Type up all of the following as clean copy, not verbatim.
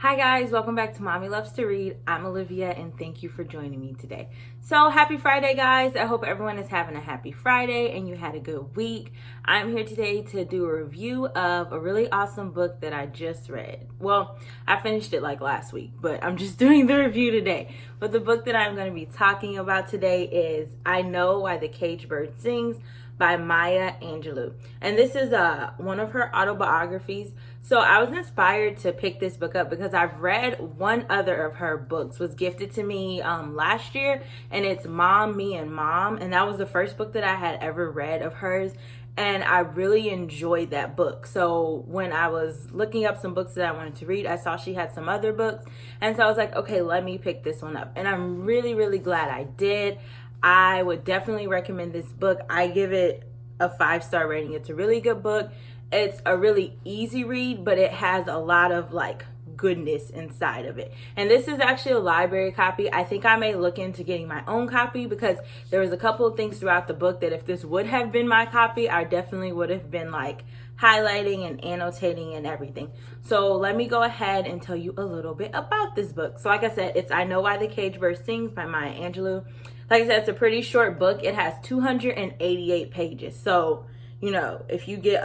Hi guys, welcome back to Mommy Loves to Read. I'm Olivia and thank you for joining me today. So happy Friday guys. I hope everyone is having a happy Friday and you had a good week. I'm here today to do a review of a really awesome book that I just read. Well, I finished it like last week, but I'm just doing the review today. But the book that I'm going to be talking about today is I Know Why the Caged Bird Sings by Maya Angelou. And this is one of her autobiographies. So I was inspired to pick this book up because I've read one other of her books, was gifted to me last year, and it's Mom, Me and Mom. And that was the first book that I had ever read of hers. And I really enjoyed that book. So when I was looking up some books that I wanted to read, I saw she had some other books. And so I was like, okay, let me pick this one up. And I'm really, really glad I did. I would definitely recommend this book. I give it a 5-star rating. It's a really good book. It's a really easy read, but it has a lot of like goodness inside of it. And this is actually a library copy. I think I may look into getting my own copy because there was a couple of things throughout the book that if this would have been my copy, I definitely would have been like highlighting and annotating and everything. So let me go ahead and tell you a little bit about this book. So like I said, it's I Know Why the Caged Bird Sings by Maya Angelou. Like I said, it's a pretty short book. It has 288 pages. So, if you get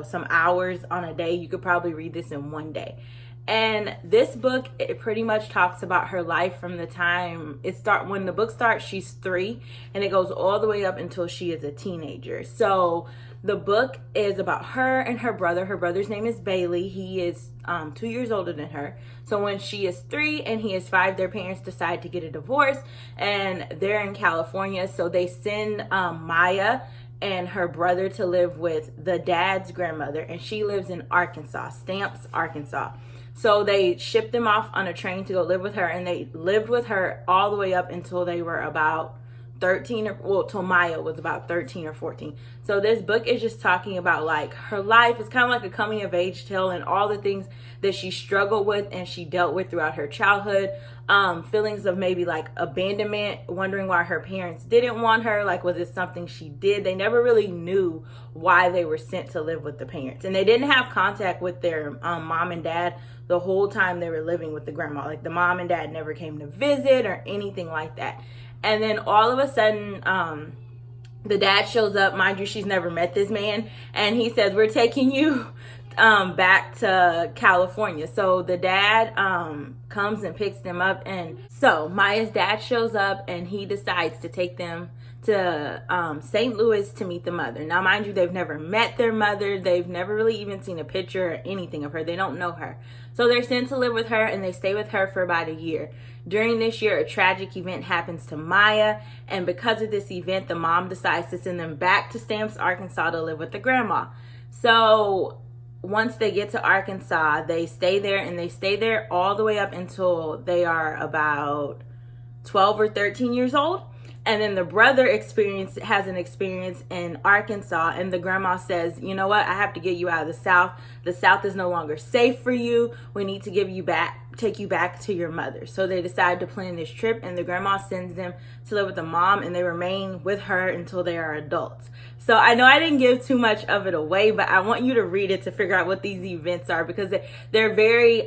some hours on a day, you could probably read this in one day. And this book, it pretty much talks about her life from the time when the book starts, she's 3, and it goes all the way up until she is a teenager. So the book is about her and her brother. Her brother's name is Bailey. He is 2 years older than her. So when she is 3 and he is 5, their parents decide to get a divorce, and they're in California. So they send Maya and her brother to live with the dad's grandmother, and she lives in Arkansas, Stamps, Arkansas. So they shipped them off on a train to go live with her, and they lived with her all the way up until they were about 13 till Maya was about 13 or 14. So this book is just talking about like her life. It's kind of like a coming of age tale and all the things that she struggled with and she dealt with throughout her childhood. Feelings of maybe like abandonment, wondering why her parents didn't want her. Like, was it something she did? They never really knew why they were sent to live with the parents, and they didn't have contact with their mom and dad the whole time they were living with the grandma. Like the mom and dad never came to visit or anything like that. And then all of a sudden, the dad shows up. Mind you, she's never met this man. And he says, we're taking you back to California. So the dad comes and picks them up. And so Maya's dad shows up and he decides to take them to St. Louis to meet the mother. Now, mind you, they've never met their mother. They've never really even seen a picture or anything of her. They don't know her. So they're sent to live with her, and they stay with her for about a year. During this year, a tragic event happens to Maya, and because of this event, the mom decides to send them back to Stamps, Arkansas to live with the grandma. So once they get to Arkansas, they stay there, and they stay there all the way up until they are about 12 or 13 years old. And then the brother has an experience in Arkansas, and the grandma says, you know what, I have to get you out of the South. The South is no longer safe for you. We need to take you back to your mother. So they decide to plan this trip, and the grandma sends them to live with the mom, and they remain with her until they are adults. So I know I didn't give too much of it away, but I want you to read it to figure out what these events are, because they're very,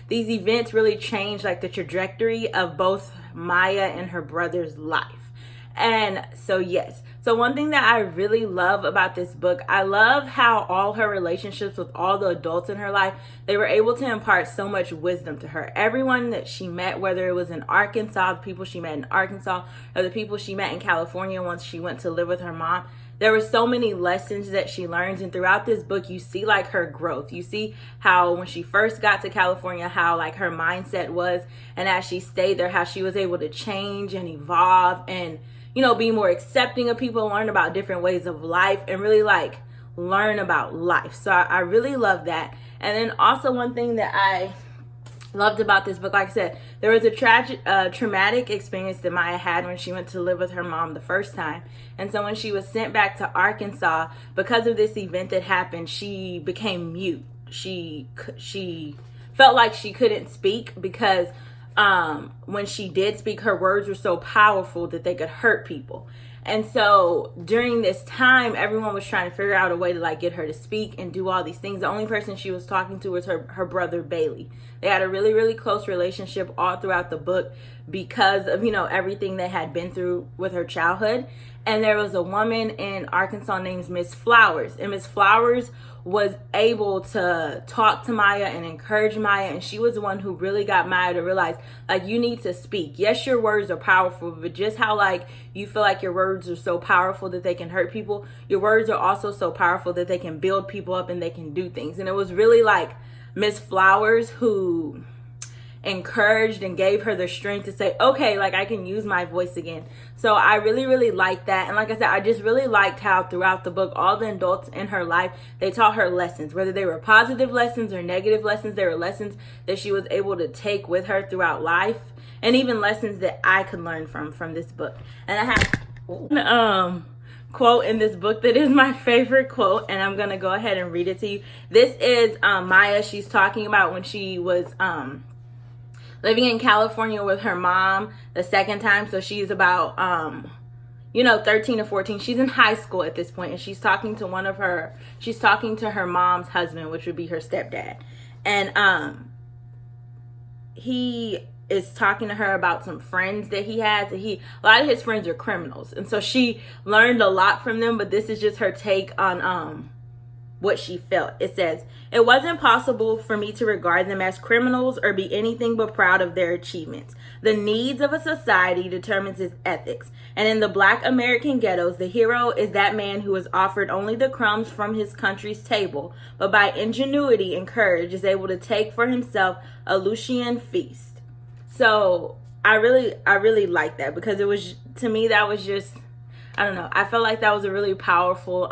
these events really change like the trajectory of both Maya and her brother's life. And so yes, so one thing that I really love about this book, I love how all her relationships with all the adults in her life, they were able to impart so much wisdom to her. Everyone that she met, whether it was in Arkansas, the people she met in Arkansas, or the people she met in California once she went to live with her mom, there were so many lessons that she learns. And throughout this book, you see like her growth. You see how when she first got to California, how like her mindset was. And as she stayed there, how she was able to change and evolve and, be more accepting of people, learn about different ways of life, and really like learn about life. So I really love that. And then also one thing that I loved about this book, like I said, there was a traumatic experience that Maya had when she went to live with her mom the first time. And so when she was sent back to Arkansas, because of this event that happened, she became mute. She felt like she couldn't speak because when she did speak, her words were so powerful that they could hurt people. And so during this time, everyone was trying to figure out a way to like get her to speak and do all these things. The only person she was talking to was her brother Bailey. They had a really, really close relationship all throughout the book because of, everything they had been through with her childhood. And there was a woman in Arkansas named Miss Flowers. And Miss Flowers was able to talk to Maya and encourage Maya. And she was the one who really got Maya to realize, like, you need to speak. Yes, your words are powerful, but just how, like, you feel like your words are so powerful that they can hurt people, your words are also so powerful that they can build people up and they can do things. And it was really like Miss Flowers who encouraged and gave her the strength to say, okay, like, I can use my voice again. So I really, really liked that. And like I said, I just really liked how throughout the book, all the adults in her life, they taught her lessons, whether they were positive lessons or negative lessons. They were lessons that she was able to take with her throughout life, and even lessons that I could learn from this book. And I have quote in this book that is my favorite quote, and I'm gonna go ahead and read it to you. This is Maya. She's talking about when she was living in California with her mom the second time. So she's about 13 or 14. She's in high school at this point, and she's talking to her mom's husband, which would be her stepdad. And he is talking to her about some friends that he has. And a lot of his friends are criminals. And so she learned a lot from them, but this is just her take on what she felt. It says, "It wasn't possible for me to regard them as criminals or be anything but proud of their achievements. The needs of a society determines its ethics. And in the Black American ghettos, the hero is that man who is offered only the crumbs from his country's table, but by ingenuity and courage is able to take for himself a Lucian feast." So I really like that, because it was, to me, that was just, I don't know, I felt like that was a really powerful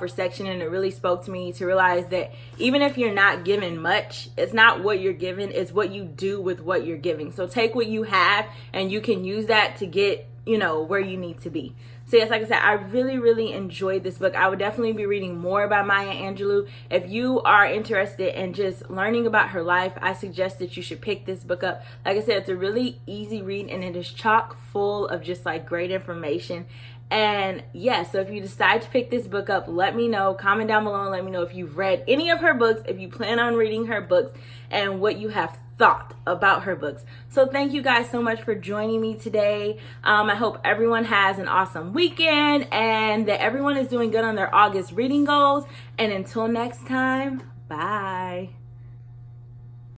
section, and it really spoke to me to realize that even if you're not given much, it's not what you're given, it's what you do with what you're giving. So take what you have and you can use that to get, where you need to be. So yes, like I said, I really, really enjoyed this book. I would definitely be reading more about Maya Angelou. If you are interested in just learning about her life, I suggest that you should pick this book up. Like I said, it's a really easy read, and it is chock full of just like great information. And yeah, so if you decide to pick this book up, let me know. Comment down below and let me know if you've read any of her books, if you plan on reading her books, and what you have thought about her books. So thank you guys so much for joining me today. I hope everyone has an awesome weekend and that everyone is doing good on their August reading goals. And until next time, bye.